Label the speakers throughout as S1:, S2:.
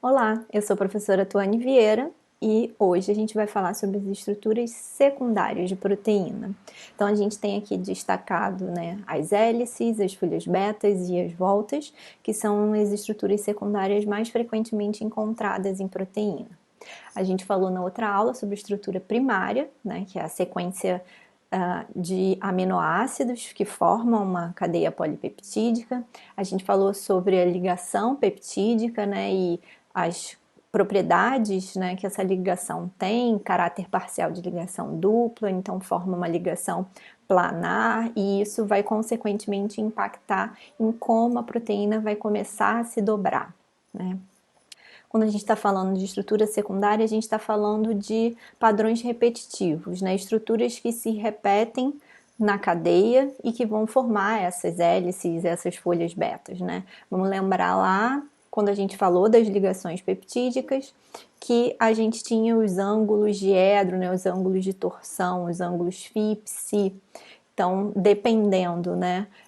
S1: Olá, eu sou a professora Tuane Vieira e hoje a gente vai falar sobre as estruturas secundárias de proteína. Então a gente tem aqui destacado, as hélices, as folhas betas e as voltas, que são as estruturas secundárias mais frequentemente encontradas em proteína. A gente falou na outra aula sobre a estrutura primária, que é a sequência de aminoácidos que formam uma cadeia polipeptídica. A gente falou sobre a ligação peptídica, e as propriedades, que essa ligação tem, caráter parcial de ligação dupla, então forma uma ligação planar, e isso vai consequentemente impactar em como a proteína vai começar a se dobrar, Quando a gente está falando de estrutura secundária, a gente está falando de padrões repetitivos, estruturas que se repetem na cadeia e que vão formar essas hélices, essas folhas betas, Vamos lembrar lá, quando a gente falou das ligações peptídicas, que a gente tinha os ângulos de Edro, os ângulos de torção, os ângulos φ, psi. Então, dependendo,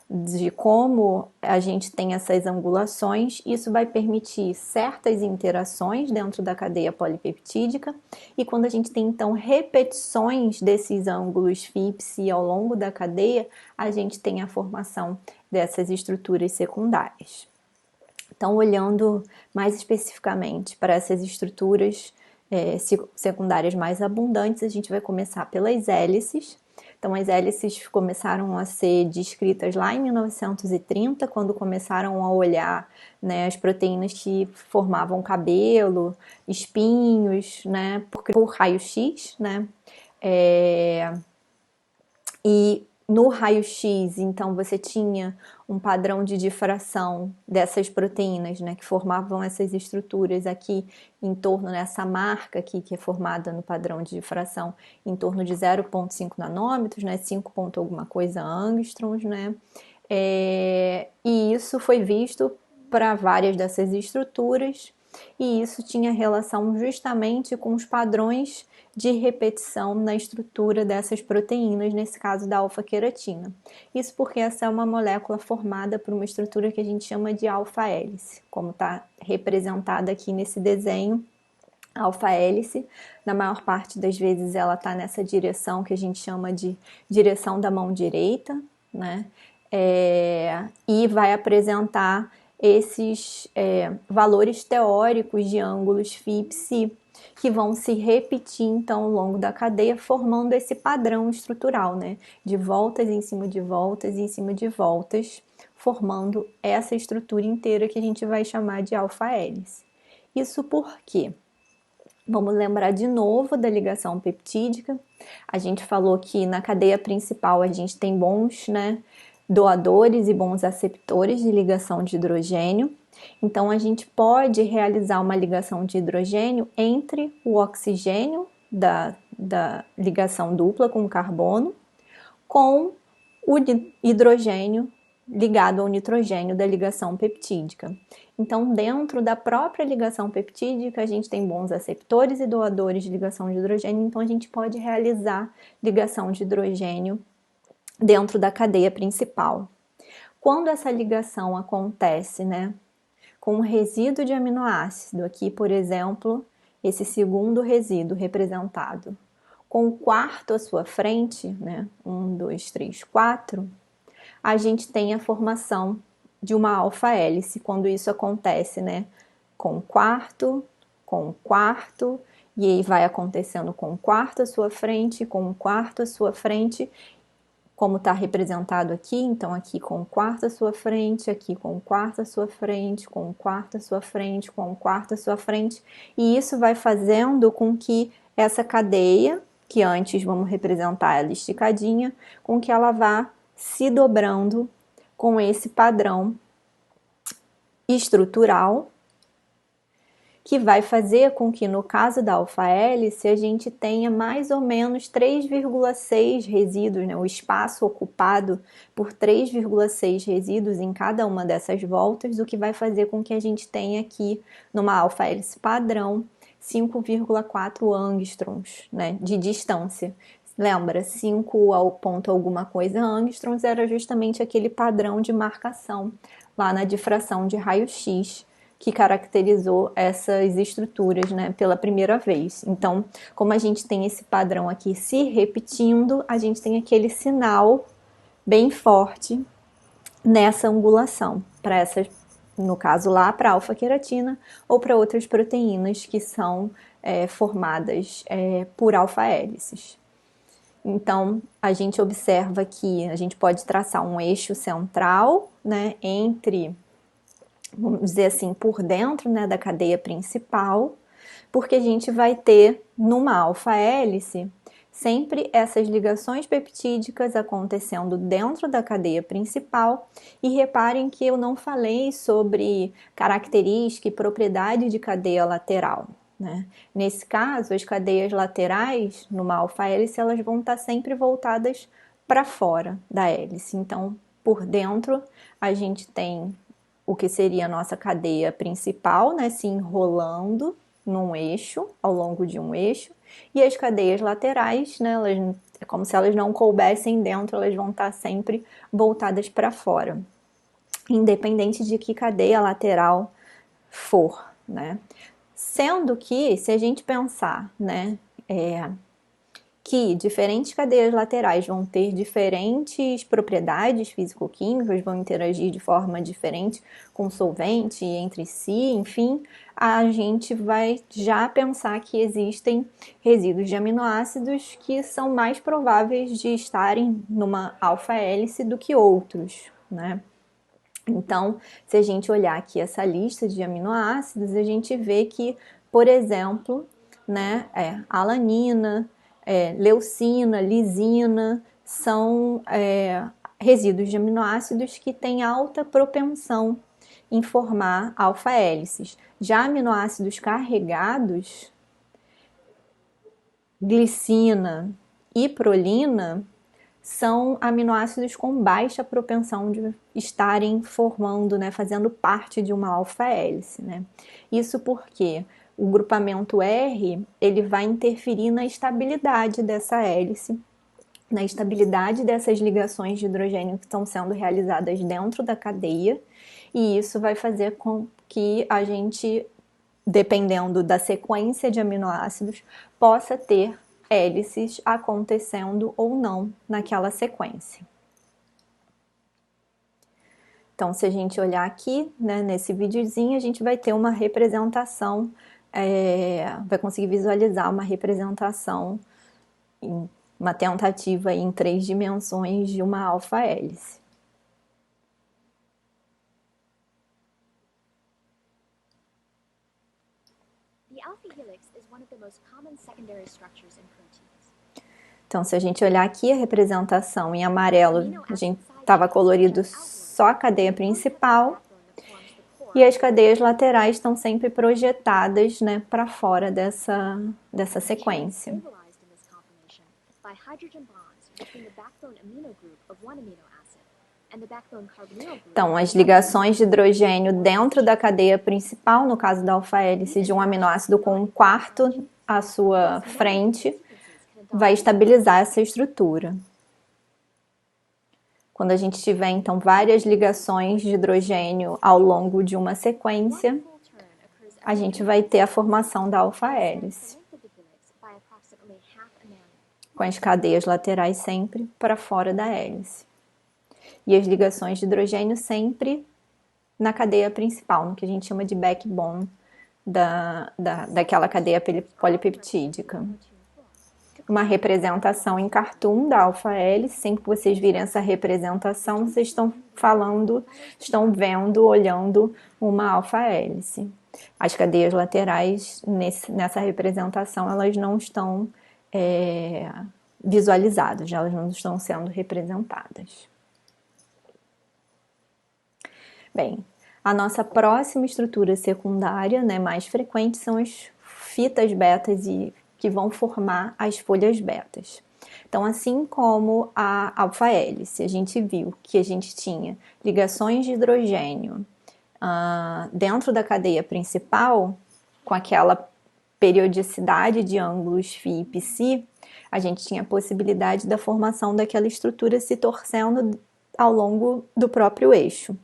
S1: de como a gente tem essas angulações, isso vai permitir certas interações dentro da cadeia polipeptídica, e quando a gente tem, então, repetições desses ângulos φ, psi ao longo da cadeia, a gente tem a formação dessas estruturas secundárias. Então, olhando mais especificamente para essas estruturas secundárias mais abundantes, a gente vai começar pelas hélices. Então, as hélices começaram a ser descritas lá em 1930, quando começaram a olhar as proteínas que formavam cabelo, espinhos, por raio-x, E no raio-x, então, você tinha um padrão de difração dessas proteínas, que formavam essas estruturas aqui em torno, nessa marca aqui, que é formada no padrão de difração, em torno de 0,5 nanômetros, 5 ponto alguma coisa angstroms, E isso foi visto para várias dessas estruturas, e isso tinha relação justamente com os padrões de repetição na estrutura dessas proteínas, nesse caso da alfa-queratina. Isso porque essa é uma molécula formada por uma estrutura que a gente chama de alfa-hélice, como está representada aqui nesse desenho. A alfa-hélice, na maior parte das vezes, ela está nessa direção que a gente chama de direção da mão direita, e vai apresentar esses valores teóricos de ângulos φ, psi, que vão se repetir então ao longo da cadeia, formando esse padrão estrutural, de voltas em cima de voltas em cima de voltas, formando essa estrutura inteira que a gente vai chamar de alfa-hélice. Isso por quê? Vamos lembrar de novo da ligação peptídica. A gente falou que na cadeia principal a gente tem bons, doadores e bons aceptores de ligação de hidrogênio. Então, a gente pode realizar uma ligação de hidrogênio entre o oxigênio da ligação dupla com o carbono com o hidrogênio ligado ao nitrogênio da ligação peptídica. Então, dentro da própria ligação peptídica, a gente tem bons aceptores e doadores de ligação de hidrogênio, então a gente pode realizar ligação de hidrogênio dentro da cadeia principal. Quando essa ligação acontece, com um resíduo de aminoácido, aqui, por exemplo, esse segundo resíduo representado, com o quarto à sua frente, 1, 2, 3, 4, a gente tem a formação de uma alfa-hélice, quando isso acontece, com o quarto, e aí vai acontecendo com o quarto à sua frente, com o quarto à sua frente, como está representado aqui, então aqui com o quarto à sua frente, aqui com o quarto à sua frente, com o quarto à sua frente, com o quarto à sua frente, e isso vai fazendo com que essa cadeia, que antes vamos representar ela esticadinha, com que ela vá se dobrando com esse padrão estrutural, que vai fazer com que, no caso da alfa-hélice, a gente tenha mais ou menos 3,6 resíduos, o espaço ocupado por 3,6 resíduos em cada uma dessas voltas, o que vai fazer com que a gente tenha aqui, numa alfa-hélice padrão, 5,4 angstroms, de distância. Lembra, 5 ao ponto alguma coisa angstroms era justamente aquele padrão de marcação lá na difração de raio-x, que caracterizou essas estruturas, né, pela primeira vez. Então, como a gente tem esse padrão aqui se repetindo, a gente tem aquele sinal bem forte nessa angulação, para essas, no caso lá, para alfa-queratina ou para outras proteínas que são formadas por alfa-hélices. Então, a gente observa que a gente pode traçar um eixo central, né, entre, vamos dizer assim, por dentro, né, da cadeia principal, porque a gente vai ter numa alfa-hélice sempre essas ligações peptídicas acontecendo dentro da cadeia principal. E reparem que eu não falei sobre característica e propriedade de cadeia lateral, né? Nesse caso, as cadeias laterais numa alfa-hélice elas vão estar sempre voltadas para fora da hélice. Então, por dentro, a gente tem o que seria a nossa cadeia principal, né, se enrolando num eixo, ao longo de um eixo, e as cadeias laterais, né, elas, é como se elas não coubessem dentro, elas vão estar sempre voltadas para fora, independente de que cadeia lateral for, né. Sendo que, se a gente pensar, né, que diferentes cadeias laterais vão ter diferentes propriedades físico-químicas, vão interagir de forma diferente com o solvente, entre si, enfim, a gente vai já pensar que existem resíduos de aminoácidos que são mais prováveis de estarem numa alfa-hélice do que outros, né? Então, se a gente olhar aqui essa lista de aminoácidos, a gente vê que, por exemplo, né, alanina, leucina, lisina, são resíduos de aminoácidos que têm alta propensão em formar alfa-hélices. Já aminoácidos carregados, glicina e prolina, são aminoácidos com baixa propensão de estarem formando, né, fazendo parte de uma alfa-hélice, né? Isso porque o grupamento R, ele vai interferir na estabilidade dessa hélice, na estabilidade dessas ligações de hidrogênio que estão sendo realizadas dentro da cadeia, e isso vai fazer com que a gente, dependendo da sequência de aminoácidos, possa ter hélices acontecendo ou não naquela sequência. Então, se a gente olhar aqui, né, nesse videozinho, a gente vai ter uma representação, vai conseguir visualizar uma representação, uma tentativa em 3 dimensões de uma alfa-hélice. Então, se a gente olhar aqui a representação em amarelo, a gente estava colorido só a cadeia principal, e as cadeias laterais estão sempre projetadas, né, para fora dessa sequência. Então, as ligações de hidrogênio dentro da cadeia principal, no caso da alfa-hélice de um aminoácido com um quarto à sua frente, vai estabilizar essa estrutura. Quando a gente tiver, então, várias ligações de hidrogênio ao longo de uma sequência, a gente vai ter a formação da alfa-hélice, com as cadeias laterais sempre para fora da hélice. E as ligações de hidrogênio sempre na cadeia principal, no que a gente chama de backbone daquela cadeia polipeptídica. Uma representação em cartoon da alfa-hélice. Sempre que vocês virem essa representação, vocês estão vendo, olhando uma alfa-hélice. As cadeias laterais, nessa representação, elas não estão visualizadas, elas não estão sendo representadas. Bem, a nossa próxima estrutura secundária, né, mais frequente, são as fitas betas que vão formar as folhas betas. Então, assim como a alfa-hélice, a gente viu que a gente tinha ligações de hidrogênio dentro da cadeia principal, com aquela periodicidade de ângulos φ e π, a gente tinha a possibilidade da formação daquela estrutura se torcendo ao longo do próprio eixo.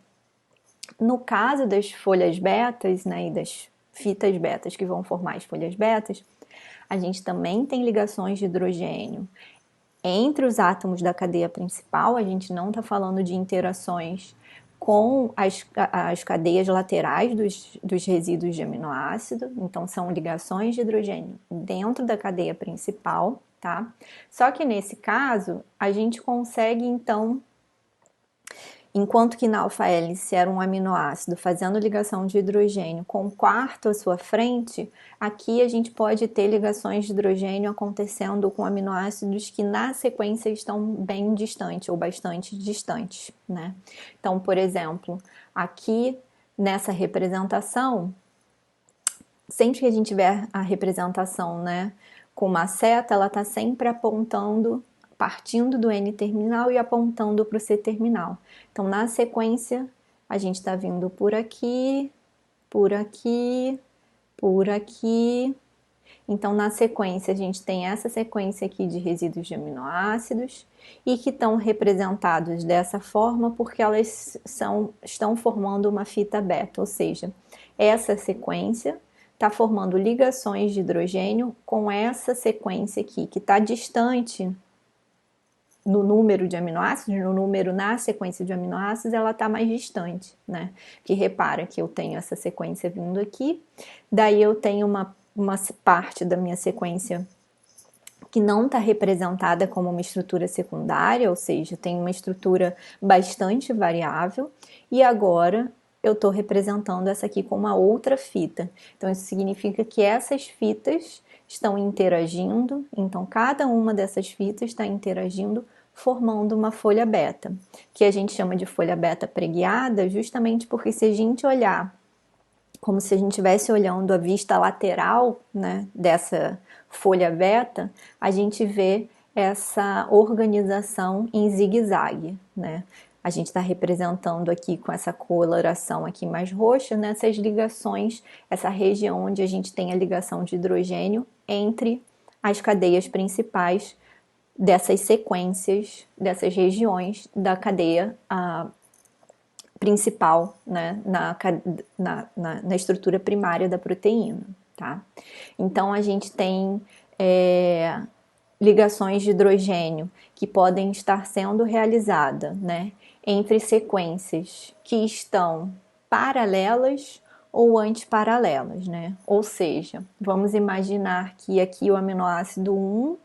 S1: No caso das folhas betas, né, e das fitas betas que vão formar as folhas betas, a gente também tem ligações de hidrogênio entre os átomos da cadeia principal. A gente não está falando de interações com as cadeias laterais dos resíduos de aminoácido, então são ligações de hidrogênio dentro da cadeia principal, tá? Só que nesse caso, a gente consegue então, enquanto que na alfa-hélice era um aminoácido fazendo ligação de hidrogênio com o quarto à sua frente, aqui a gente pode ter ligações de hidrogênio acontecendo com aminoácidos que na sequência estão bem distantes ou bastante distantes, né? Então, por exemplo, aqui nessa representação, sempre que a gente tiver a representação, né, com uma seta, ela está sempre apontando, partindo do N terminal e apontando para o C terminal. Então, na sequência, a gente está vindo por aqui, por aqui, por aqui. Então, na sequência, a gente tem essa sequência aqui de resíduos de aminoácidos e que estão representados dessa forma porque elas estão formando uma fita beta, ou seja, essa sequência está formando ligações de hidrogênio com essa sequência aqui, que está distante no número de aminoácidos, no número na sequência de aminoácidos, ela está mais distante, né? Que repara que eu tenho essa sequência vindo aqui, daí eu tenho uma parte da minha sequência que não está representada como uma estrutura secundária, ou seja, tem uma estrutura bastante variável, e agora eu estou representando essa aqui com uma outra fita. Então, isso significa que essas fitas estão interagindo, então cada uma dessas fitas está interagindo, formando uma folha beta, que a gente chama de folha beta preguiada, justamente porque se a gente olhar como se a gente estivesse olhando a vista lateral, né, dessa folha beta, a gente vê essa organização em zigue-zague, né? A gente está representando aqui com essa coloração aqui mais roxa, nessas ligações, essa região onde a gente tem a ligação de hidrogênio entre as cadeias principais dessas sequências, dessas regiões da cadeia principal, né, na estrutura primária da proteína, tá? Então, a gente tem ligações de hidrogênio que podem estar sendo realizadas, né, entre sequências que estão paralelas ou antiparalelas, né? Ou seja, vamos imaginar que aqui o aminoácido 1,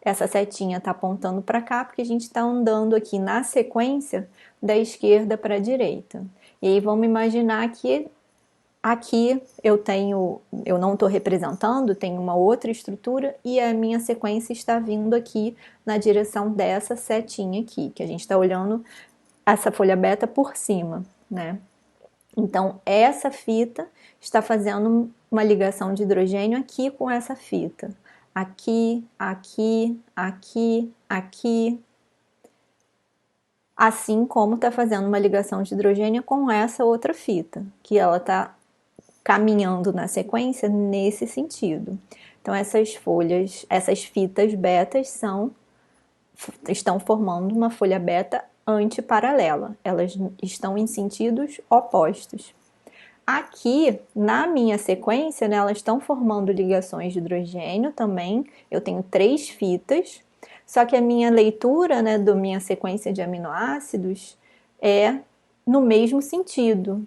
S1: essa setinha está apontando para cá, porque a gente está andando aqui na sequência da esquerda para a direita. E aí vamos imaginar que aqui eu não estou representando, tem uma outra estrutura e a minha sequência está vindo aqui na direção dessa setinha aqui, que a gente está olhando essa folha beta por cima, né? Então, essa fita está fazendo uma ligação de hidrogênio aqui com essa fita. Aqui, aqui, aqui, aqui. Assim como está fazendo uma ligação de hidrogênio com essa outra fita, que ela está caminhando na sequência nesse sentido. Então, essas fitas betas estão formando uma folha beta antiparalela. Elas estão em sentidos opostos. Aqui, na minha sequência, né, elas estão formando ligações de hidrogênio também. Eu tenho 3 fitas, só que a minha leitura, né, da minha sequência de aminoácidos é no mesmo sentido.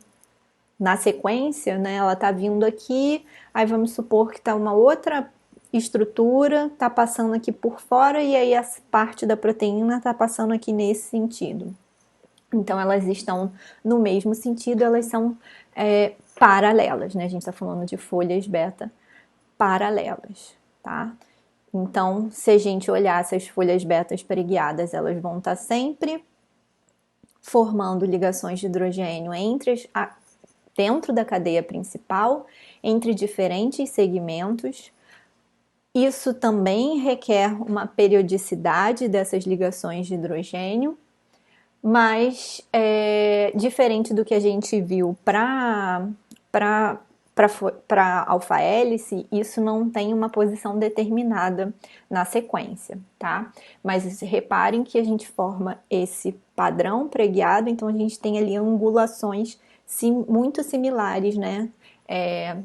S1: Na sequência, né, ela está vindo aqui, aí vamos supor que está uma outra estrutura, está passando aqui por fora, e aí essa parte da proteína está passando aqui nesse sentido. Então, elas estão no mesmo sentido, elas são paralelas, né? A gente está falando de folhas beta paralelas, tá? Então, se a gente olhar essas folhas betas preguiadas, elas vão estar sempre formando ligações de hidrogênio dentro da cadeia principal, entre diferentes segmentos. Isso também requer uma periodicidade dessas ligações de hidrogênio, mas diferente do que a gente viu para alfa-hélice, isso não tem uma posição determinada na sequência, tá? Mas reparem que a gente forma esse padrão preguiado, então a gente tem ali angulações muito similares, né,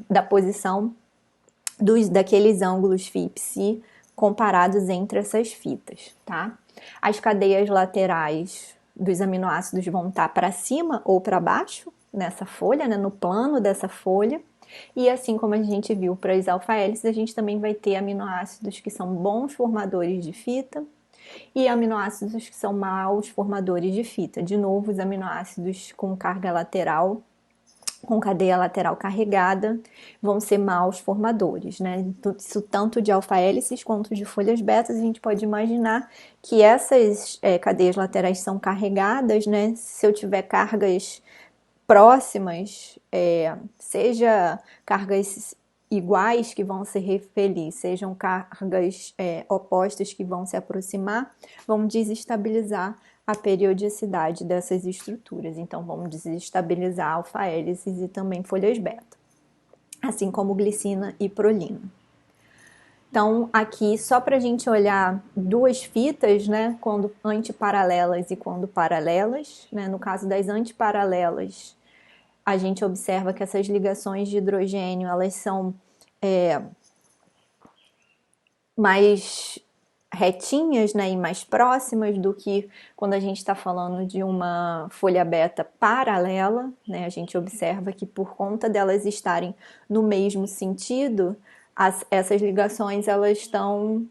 S1: da posição daqueles ângulos FIPSI comparados entre essas fitas, tá? As cadeias laterais dos aminoácidos vão estar para cima ou para baixo nessa folha, né, no plano dessa folha. E assim como a gente viu para as alfa-hélices, a gente também vai ter aminoácidos que são bons formadores de fita e aminoácidos que são maus formadores de fita. De novo, os aminoácidos com carga lateral, com cadeia lateral carregada, vão ser maus formadores, né? Isso tanto de alfa-hélices quanto de folhas betas. A gente pode imaginar que essas cadeias laterais são carregadas, né? Se eu tiver cargas próximas, seja cargas iguais que vão se repelir, sejam cargas opostas que vão se aproximar, vão desestabilizar a periodicidade dessas estruturas. Então, vamos desestabilizar alfa-hélices e também folhas beta, assim como glicina e prolina. Então, aqui, só para a gente olhar duas fitas, né, quando antiparalelas e quando paralelas, né, no caso das antiparalelas, a gente observa que essas ligações de hidrogênio, elas são mais retinhas, né, e mais próximas do que quando a gente está falando de uma folha beta paralela, né, a gente observa que por conta delas estarem no mesmo sentido, essas ligações elas estão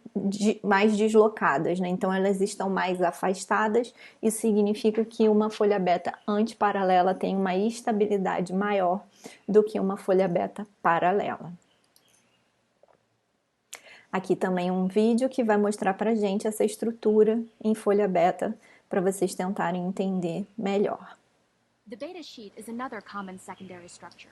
S1: mais deslocadas, né, então elas estão mais afastadas. Isso significa que uma folha beta antiparalela tem uma estabilidade maior do que uma folha beta paralela. Aqui também um vídeo que vai mostrar pra gente essa estrutura em folha beta para vocês tentarem entender melhor.
S2: The beta sheet is another common secondary structure.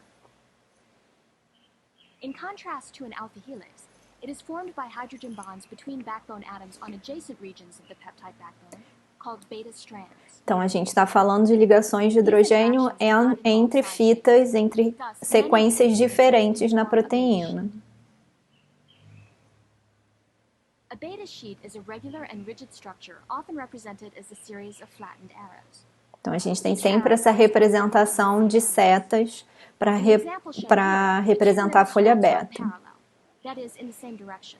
S2: In contrast to an alpha helix, it is formed by hydrogen bonds between backbone atoms on adjacent regions of the peptide backbone, called beta strands.
S1: Então a gente está falando de ligações de hidrogênio entre fitas, entre sequências diferentes na proteína.
S2: A beta sheet is a regular and rigid structure, often represented as a series of flattened arrows.
S1: Então a gente tem sempre essa representação de setas para representar a folha beta.
S2: That is, in the same direction,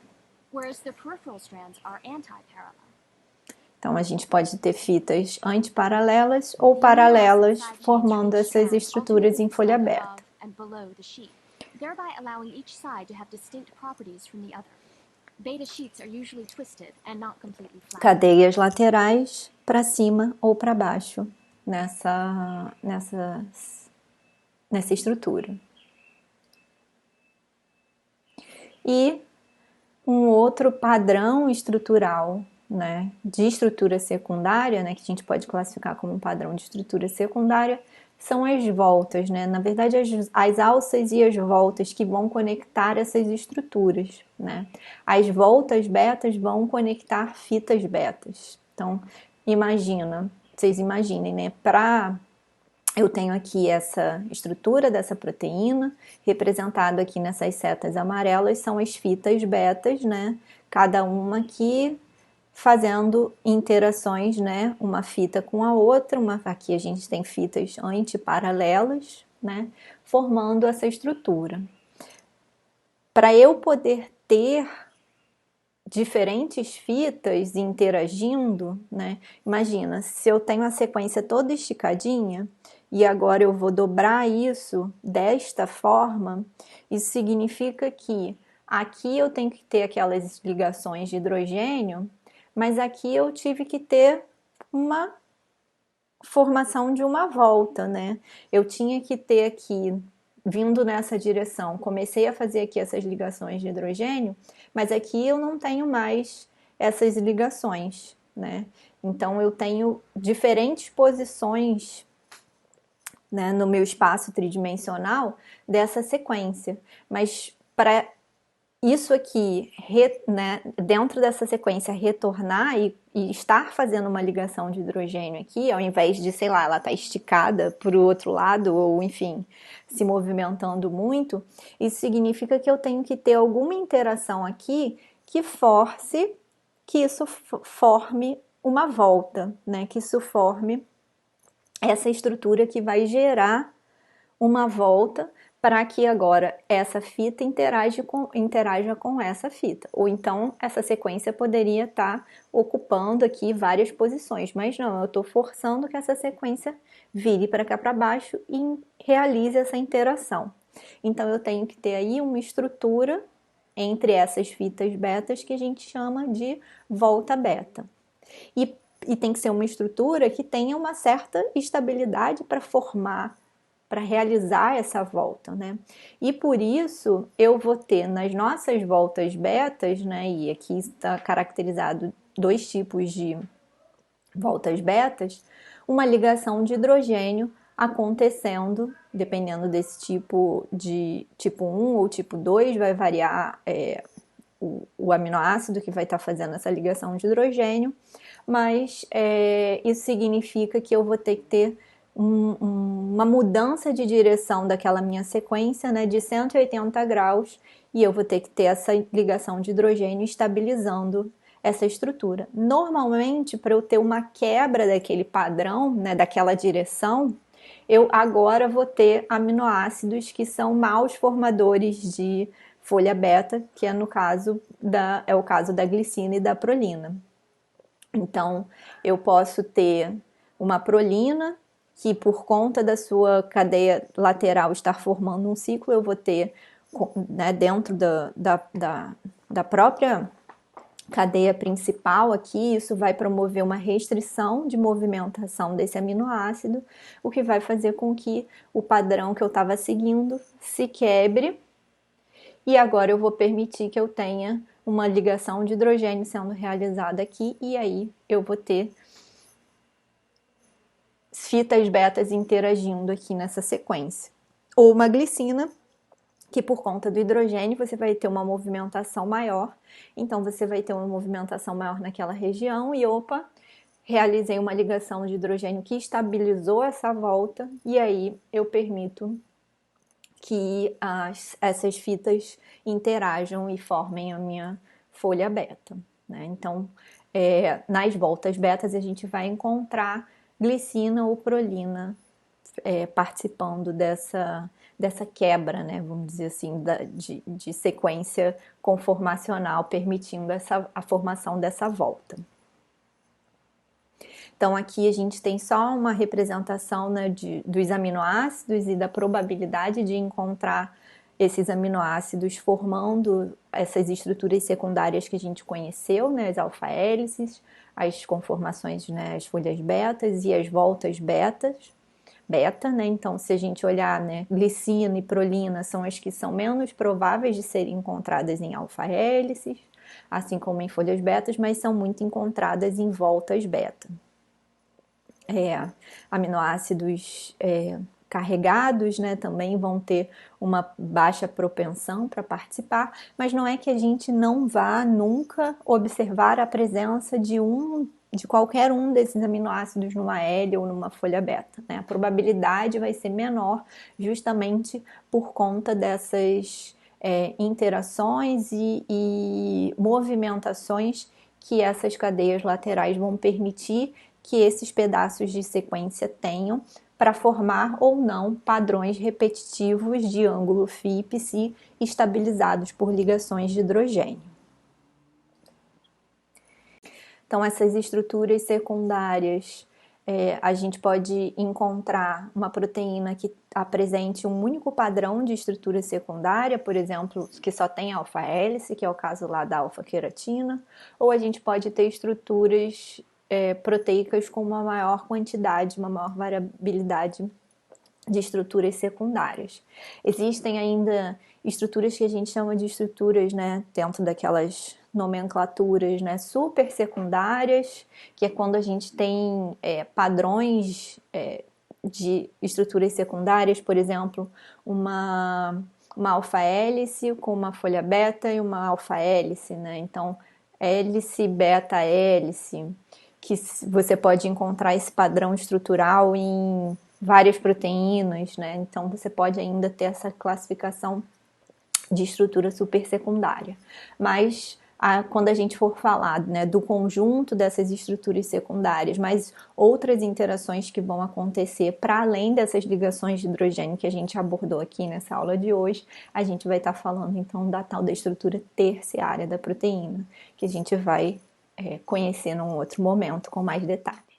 S2: whereas the peripheral strands are anti-parallel.
S1: Então a gente pode ter fitas antiparalelas ou paralelas, formando essas estruturas em folha beta.
S2: Thereby allowing each side to have distinct properties from the other. Beta sheets are usually twisted and not completely flat.
S1: Cadeias laterais para cima ou para baixo nessa estrutura. E um outro padrão estrutural, né, de estrutura secundária, né, que a gente pode classificar como um padrão de estrutura secundária, são as voltas, né? Na verdade, as alças e as voltas que vão conectar essas estruturas, né? As voltas betas vão conectar fitas betas. Então, vocês imaginem, né? Eu tenho aqui essa estrutura dessa proteína, representado aqui nessas setas amarelas, são as fitas betas, né? Cada uma aqui fazendo interações, né, uma fita com a outra, aqui a gente tem fitas antiparalelas, né, formando essa estrutura. Para eu poder ter diferentes fitas interagindo, né, imagina, se eu tenho a sequência toda esticadinha e agora eu vou dobrar isso desta forma, isso significa que aqui eu tenho que ter aquelas ligações de hidrogênio, mas aqui eu tive que ter uma formação de uma volta, né? Eu tinha que ter aqui, vindo nessa direção, comecei a fazer aqui essas ligações de hidrogênio, mas aqui eu não tenho mais essas ligações, né? Então eu tenho diferentes posições, né, no meu espaço tridimensional dessa sequência, mas para isso aqui, né, dentro dessa sequência, retornar e estar fazendo uma ligação de hidrogênio aqui, ao invés de, sei lá, ela tá esticada para o outro lado, ou enfim, se movimentando muito, isso significa que eu tenho que ter alguma interação aqui que force que isso forme uma volta, né, que isso forme essa estrutura que vai gerar uma volta para que agora essa fita interaja com essa fita. Ou então essa sequência poderia estar ocupando aqui várias posições, mas não, eu estou forçando que essa sequência vire para cá para baixo e realize essa interação. Então eu tenho que ter aí uma estrutura entre essas fitas betas que a gente chama de volta beta. E tem que ser uma estrutura que tenha uma certa estabilidade para formar, para realizar essa volta, né? E por isso eu vou ter nas nossas voltas betas, né? E aqui está caracterizado dois tipos de voltas betas, uma ligação de hidrogênio acontecendo, dependendo desse tipo de tipo 1 ou tipo 2, vai variar o aminoácido que vai estar fazendo essa ligação de hidrogênio, mas isso significa que eu vou ter que ter uma mudança de direção daquela minha sequência, né, de 180 graus, e eu vou ter que ter essa ligação de hidrogênio estabilizando essa estrutura. Normalmente, para eu ter uma quebra daquele padrão, né, daquela direção, eu agora vou ter aminoácidos que são maus formadores de folha beta, que é no caso o caso da glicina e da prolina. Então, eu posso ter uma prolina que, por conta da sua cadeia lateral estar formando um ciclo, eu vou ter, né, dentro da própria cadeia principal aqui, isso vai promover uma restrição de movimentação desse aminoácido, o que vai fazer com que o padrão que eu estava seguindo se quebre, e agora eu vou permitir que eu tenha uma ligação de hidrogênio sendo realizada aqui, e aí eu vou ter fitas betas interagindo aqui nessa sequência. Ou uma glicina, que por conta do hidrogênio você vai ter uma movimentação maior, então você vai ter uma movimentação maior naquela região e opa, realizei uma ligação de hidrogênio que estabilizou essa volta e aí eu permito que essas fitas interajam e formem a minha folha beta, né? Então, nas voltas betas a gente vai encontrar glicina ou prolina participando dessa quebra, né, vamos dizer assim, de sequência conformacional, permitindo a formação dessa volta. Então, aqui a gente tem só uma representação, né, dos aminoácidos e da probabilidade de encontrar esses aminoácidos formando essas estruturas secundárias que a gente conheceu, né, as alfa-hélices, as conformações, né, as folhas betas e as voltas beta, né? Então, se a gente olhar, né, glicina e prolina são as que são menos prováveis de serem encontradas em alfa-hélices, assim como em folhas betas, mas são muito encontradas em voltas beta. Aminoácidos carregados, né, também vão ter uma baixa propensão para participar, mas não é que a gente não vá nunca observar a presença de qualquer um desses aminoácidos numa L ou numa folha beta, né? A probabilidade vai ser menor justamente por conta dessas interações e movimentações que essas cadeias laterais vão permitir que esses pedaços de sequência tenham para formar ou não padrões repetitivos de ângulo φ e π estabilizados por ligações de hidrogênio. Então, essas estruturas secundárias, a gente pode encontrar uma proteína que apresente um único padrão de estrutura secundária, por exemplo, que só tem alfa-hélice, que é o caso lá da alfa-queratina, ou a gente pode ter estruturas proteicas com uma maior quantidade, uma maior variabilidade de estruturas secundárias. Existem ainda estruturas que a gente chama de estruturas, né, dentro daquelas nomenclaturas, né, super secundárias, que é quando a gente tem padrões de estruturas secundárias, por exemplo, uma alfa-hélice com uma folha beta e uma alfa-hélice, né? Então, hélice, beta, hélice, que você pode encontrar esse padrão estrutural em várias proteínas, né? Então você pode ainda ter essa classificação de estrutura supersecundária. Mas quando a gente for falar, né, do conjunto dessas estruturas secundárias, mas outras interações que vão acontecer para além dessas ligações de hidrogênio que a gente abordou aqui nessa aula de hoje, a gente vai estar falando então da tal da estrutura terciária da proteína, que a gente vai conhecer num outro momento com mais detalhes.